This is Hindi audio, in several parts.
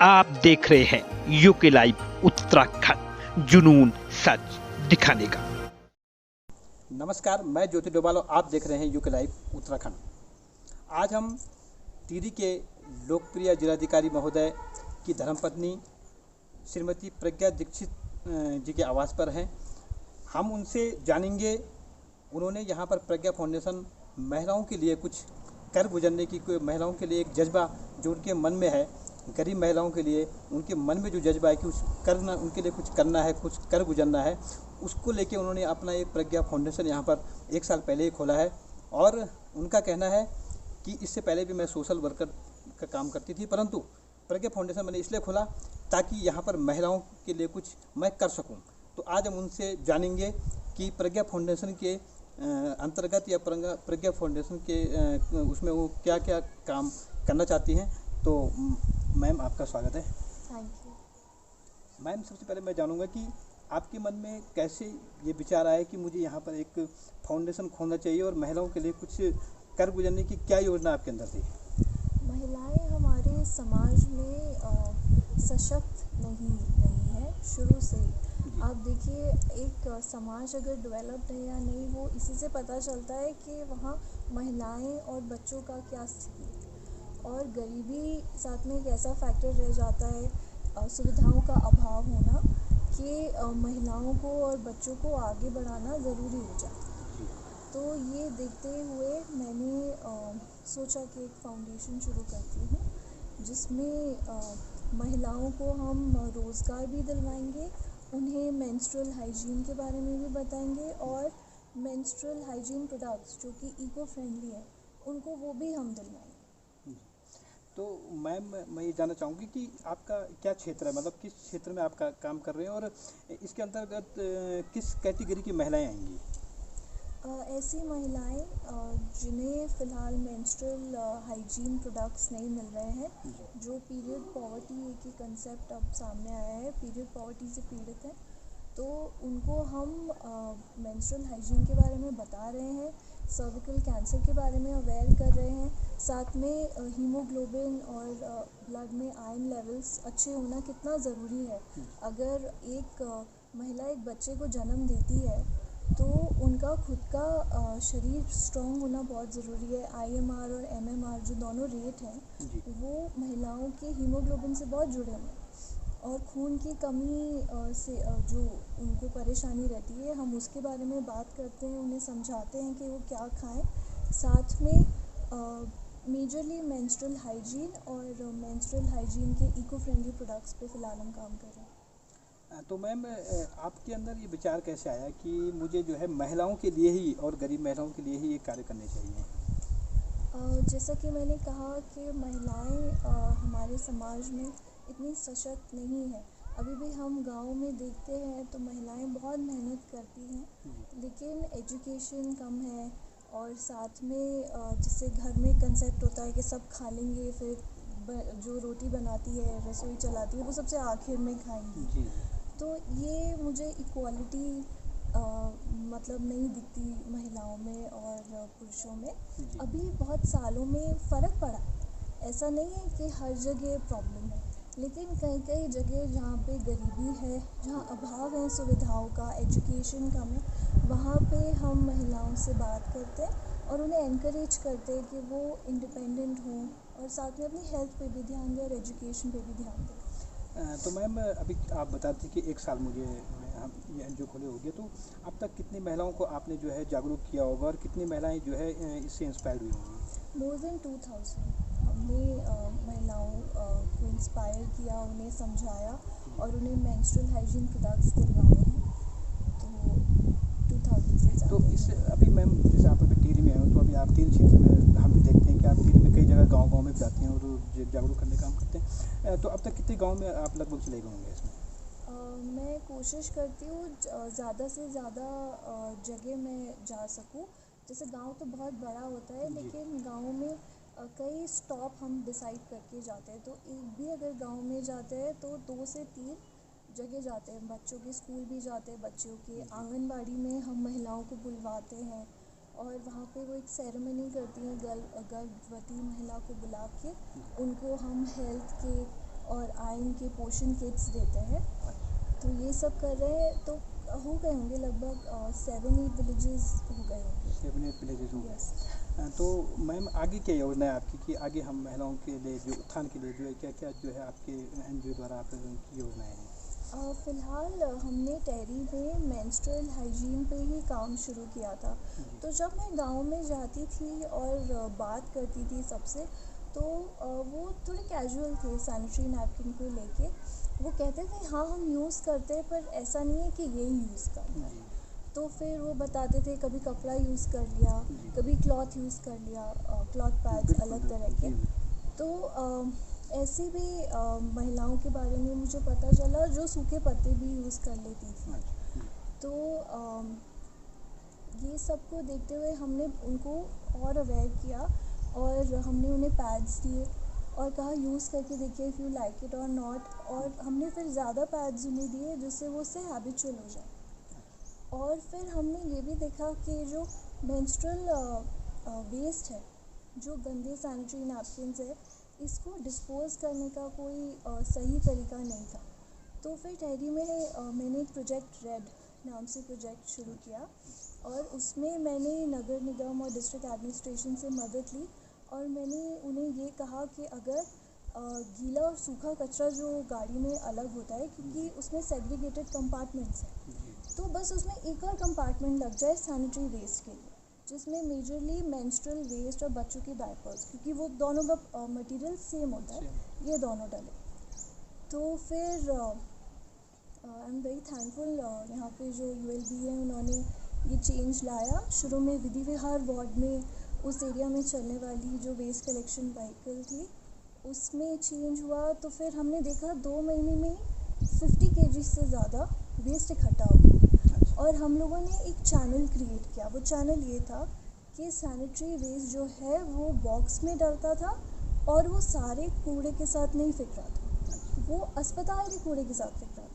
आप देख रहे हैं यूके लाइव उत्तराखंड, जुनून सच दिखाने का। नमस्कार, मैं ज्योति डोभाल और आप देख रहे हैं यूके लाइव उत्तराखंड। आज हम टिहरी के लोकप्रिय जिलाधिकारी महोदय की धर्मपत्नी श्रीमती प्रज्ञा दीक्षित जी के आवास पर हैं। हम उनसे जानेंगे, उन्होंने यहाँ पर प्रज्ञा फाउंडेशन महिलाओं के लिए कुछ कर गुजरने की, महिलाओं के लिए एक जज्बा जो उनके मन में है, गरीब महिलाओं के लिए उनके मन में जो जज्बा है कि उनके लिए कुछ करना है, कुछ कर गुजरना है, उसको लेके उन्होंने अपना एक प्रज्ञा फाउंडेशन यहाँ पर 1 साल पहले ही खोला है। और उनका कहना है कि इससे पहले भी मैं सोशल वर्कर का काम करती थी, परंतु प्रज्ञा फाउंडेशन मैंने इसलिए खोला ताकि यहाँ पर महिलाओं के लिए कुछ मैं कर सकूँ। तो आज हम उनसे जानेंगे कि प्रज्ञा फाउंडेशन के अंतर्गत या प्रज्ञा फाउंडेशन के उसमें वो क्या क्या काम करना चाहती हैं। तो मैम, आपका स्वागत है। Thank you. मैम, सबसे पहले मैं जानूंगा कि आपके मन में कैसे ये विचार आया कि मुझे यहाँ पर एक फाउंडेशन खोलना चाहिए और महिलाओं के लिए कुछ कर गुजरने की क्या योजना आपके अंदर थी? महिलाएं हमारे समाज में सशक्त नहीं है शुरू से ही। आप देखिए, एक समाज अगर डेवलप्ड है या नहीं, वो इसी से पता चलता है कि वहाँ महिलाएं और बच्चों का क्या स्थिति है। और गरीबी साथ में एक ऐसा फैक्टर रह जाता है, सुविधाओं का अभाव होना, कि महिलाओं को और बच्चों को आगे बढ़ाना ज़रूरी हो जाता है। तो ये देखते हुए मैंने सोचा कि एक फाउंडेशन शुरू करती हूँ जिसमें महिलाओं को हम रोज़गार भी दिलवाएंगे, उन्हें मेंस्ट्रुअल हाइजीन के बारे में भी बताएंगे और मेंस्ट्रुअल हाइजीन प्रोडक्ट्स जो कि इको फ्रेंडली है उनको वो भी हम दिलवाएंगे। तो मैम, मैं ये जानना चाहूँगी कि आपका क्या क्षेत्र है, मतलब किस क्षेत्र में आप काम कर रहे हैं और इसके अंतर्गत किस कैटेगरी की महिलाएं आएंगी? ऐसी महिलाएं जिन्हें फ़िलहाल मेंस्ट्रुअल हाइजीन प्रोडक्ट्स नहीं मिल रहे हैं, जो पीरियड पॉवर्टी, एक ही कंसेप्ट अब सामने आया है, पीरियड पॉवर्टी से पीड़ित हैं, तो उनको हम मेंस्ट्रुअल हाइजीन के बारे में बता रहे हैं, सर्विकल कैंसर के बारे में अवेयर कर रहे हैं, साथ में हीमोग्लोबिन और ब्लड में आयरन लेवल्स अच्छे होना कितना ज़रूरी है। अगर एक महिला एक बच्चे को जन्म देती है तो उनका खुद का शरीर स्ट्रॉन्ग होना बहुत ज़रूरी है। IMR और MMR जो दोनों रेट हैं वो महिलाओं के हीमोग्लोबिन से बहुत जुड़े हुए हैं। और खून की कमी से जो उनको परेशानी रहती है, हम उसके बारे में बात करते हैं, उन्हें समझाते हैं कि वो क्या खाएं। साथ में मेजरली मेंस्ट्रुअल हाइजीन और मेंस्ट्रुअल हाइजीन के इको फ्रेंडली प्रोडक्ट्स पे फ़िलहाल हम काम कर रहे हैं। तो मैम, आपके अंदर ये विचार कैसे आया कि मुझे जो है महिलाओं के लिए ही और गरीब महिलाओं के लिए ही ये कार्य करने चाहिए? जैसा कि मैंने कहा कि महिलाएं हमारे समाज में इतनी सशक्त नहीं है। अभी भी हम गाँव में देखते हैं तो महिलाएं बहुत मेहनत करती हैं, लेकिन एजुकेशन कम है। और साथ में जैसे घर में कंसेप्ट होता है कि सब खा लेंगे, फिर जो रोटी बनाती है, रसोई चलाती है, वो सबसे आखिर में खाएंगी। तो ये मुझे इक्वालिटी मतलब नहीं दिखती महिलाओं में और पुरुषों में। अभी बहुत सालों में फ़र्क पड़ा है। ऐसा नहीं है कि हर जगह प्रॉब्लम है, लेकिन कई जगह जहाँ पे गरीबी है, जहाँ अभाव है सुविधाओं का, एजुकेशन कम है, वहाँ पे हम महिलाओं से बात करते हैं और उन्हें एनकरेज करते हैं कि वो इंडिपेंडेंट हों और साथ में अपनी हेल्थ पे भी ध्यान दें और एजुकेशन पे भी ध्यान दें। तो मैम, अभी आप बताती कि 1 साल मुझे ये NGO खोले हो गए, तो अब तक कितनी महिलाओं को आपने जो है जागरूक किया होगा और कितनी महिलाएं जो है इससे इंस्पायर हुई होंगी? मोर देन 2000 हमने महिलाओं को इंस्पायर किया, उन्हें समझाया और उन्हें मेंस्ट्रुअल हाइजीन प्रोडक्ट्स दिलवाए हैं। तो 2000 से ज़्यादा। तो इससे अभी मैम, जैसे आप अभी टिहरी में आए हो, तो अभी आप टिहरी क्षेत्र में हम भी देखते हैं कि आप टिहरी में कई जगह गाँव में भी जाते हैं और जागरूक करने का काम करते हैं। तो अब तक कितने गाँव में आप लगभग चले गए होंगे इसमें? मैं कोशिश करती हूँ ज़्यादा से ज़्यादा जगह में जा सकूँ। जैसे गांव तो बहुत बड़ा होता है, लेकिन गांव में कई स्टॉप हम डिसाइड करके जाते हैं। तो एक भी अगर गांव में जाते हैं तो 2 से 3 जगह जाते हैं। बच्चों के स्कूल भी जाते हैं, बच्चों के आंगनबाड़ी में हम महिलाओं को बुलवाते हैं और वहाँ पे वो एक सेरेमनी करती हैं, गर्भवती महिला को बुला के उनको हम हेल्थ के और आयरन के पोषण किट्स देते हैं। तो ये सब कर रहे हैं। तो हो गए होंगे लगभग 7-8 विलेजेस हो गए होंगे। 7-8 विलेजेस हो गए। यस। तो मैम आगे क्या योजना है आपकी कि आगे हम महिलाओं के लिए जो उत्थान के लिए जो है क्या क्या जो है आपके NGO द्वारा आप की योजनाएं हैं? फ़िलहाल हमने टेहरी में मेंस्ट्रुअल हाइजीन पे ही काम शुरू किया था। तो जब मैं गांव में जाती थी और बात करती थी सबसे, तो वो थोड़े कैजुअल थे सैनिटरी नैपकिन को लेके। वो कहते थे हाँ हम यूज़ करते हैं, पर ऐसा नहीं है कि यही यूज़ करना है। तो फिर वो बताते थे कभी कपड़ा यूज़ कर लिया, कभी क्लॉथ यूज़ कर लिया, क्लॉथ पैड्स अलग तरह के। तो ऐसे भी महिलाओं के बारे में मुझे पता चला जो सूखे पत्ते भी यूज़ कर लेती थी। तो ये सब को देखते हुए हमने उनको और अवेयर किया और हमने उन्हें पैड्स दिए और कहा यूज़ करके देखिए इफ़ यू लाइक इट और नॉट। और हमने फिर ज़्यादा पैड्स उन्हें दिए जिससे वो उससे हैबिचुअल हो जाए। और फिर हमने ये भी देखा कि जो मेंस्ट्रुअल वेस्ट है, जो गंदे सैनिटरी नैपकिन्स है, इसको डिस्पोज़ करने का कोई सही तरीका नहीं था। तो फिर टेहरी में मैंने एक प्रोजेक्ट रेड नाम से प्रोजेक्ट शुरू किया और उसमें मैंने नगर निगम और डिस्ट्रिक्ट एडमिनिस्ट्रेशन से मदद ली और मैंने उन्हें ये कहा कि अगर गीला और सूखा कचरा जो गाड़ी में अलग होता है, क्योंकि उसमें सेग्रीगेटेड कंपार्टमेंट्स हैं, तो बस उसमें एक और कंपार्टमेंट लग जाए सैनिटरी वेस्ट के लिए, जिसमें मेजरली मेंस्ट्रुअल वेस्ट और बच्चों के डायपर्स, क्योंकि वो दोनों का मटेरियल सेम होता है, ये दोनों डले। तो फिर आई एम वेरी थैंकफुल यहाँ पे जो ULB है उन्होंने ये चेंज लाया। शुरू में विधि विहार वार्ड में उस एरिया में चलने वाली जो वेस्ट कलेक्शन व्हीकल थी उसमें चेंज हुआ। तो फिर हमने देखा 2 महीने में 50 kg से ज़्यादा वेस्ट इकट्ठा हो गया और हम लोगों ने एक चैनल क्रिएट किया। वो चैनल ये था कि सैनिटरी वेस्ट जो है वो बॉक्स में डलता था और वो सारे कूड़े के साथ नहीं फेंक रहा था, वो अस्पताल के कूड़े के साथ फेंक रहा था।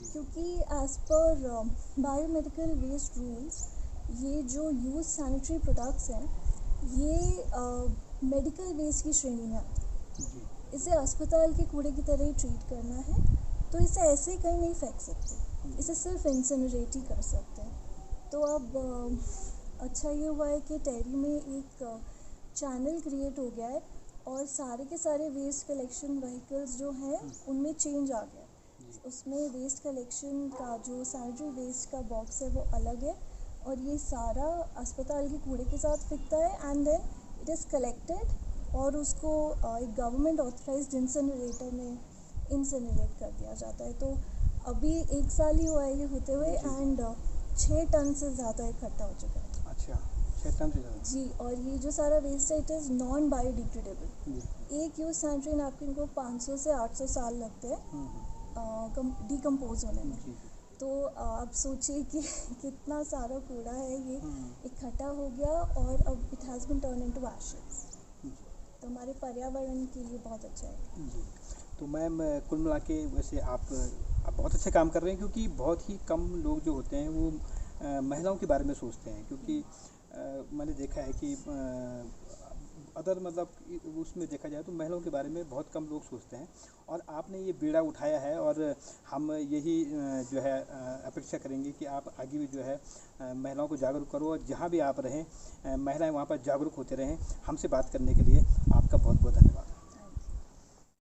क्योंकि as per biomedical waste rules ये जो यूज सैनिटरी प्रोडक्ट्स हैं ये मेडिकल वेस्ट की श्रेणी में आते हैं। इसे अस्पताल के कूड़े की तरह ही ट्रीट करना है, तो इसे ऐसे कहीं नहीं फेंक सकते, इसे सिर्फ इंसिनरेट ही कर सकते हैं। तो अब अच्छा ये हुआ है कि टेहरी में एक चैनल क्रिएट हो गया है और सारे के सारे वेस्ट कलेक्शन व्हीकल्स जो हैं उनमें चेंज आ गया। उसमें वेस्ट कलेक्शन का जो सैनिटरी वेस्ट का बॉक्स है वो अलग है और ये सारा अस्पताल के कूड़े के साथ फिकता है and then it is collected और उसको एक गवर्नमेंट ऑथराइज्ड इंसिनरेटर में इंसिनरेट कर दिया जाता है। तो अभी 1 साल ही हुआ है ये होते हुए एंड 6 टन से ज़्यादा इकट्ठा हो चुका है। अच्छा, 6 टन से ज़्यादा जी। और ये जो सारा वेस्ट है इट इज़ नॉन बायोडिग्रेडेबल। एक यूज सैनिटरी नैपकिन को 500 से 800 साल लगते हैं डिकम्पोज होने में। तो आप सोचिए कि कितना सारा कूड़ा है ये इकट्ठा हो गया और अब it has been turn into ashes. तो हमारे पर्यावरण के लिए बहुत अच्छा है। तो मैम कुल मिला के वैसे आप बहुत अच्छा काम कर रहे हैं, क्योंकि बहुत ही कम लोग जो होते हैं वो महिलाओं के बारे में सोचते हैं, क्योंकि मैंने देखा है कि अदर मतलब उसमें देखा जाए तो महिलाओं के बारे में बहुत कम लोग सोचते हैं और आपने ये बीड़ा उठाया है और हम यही जो है अपेक्षा करेंगे कि आप आगे भी जो है महिलाओं को जागरूक करो और जहाँ भी आप रहें महिलाएं वहाँ पर जागरूक होते रहें। हमसे बात करने के लिए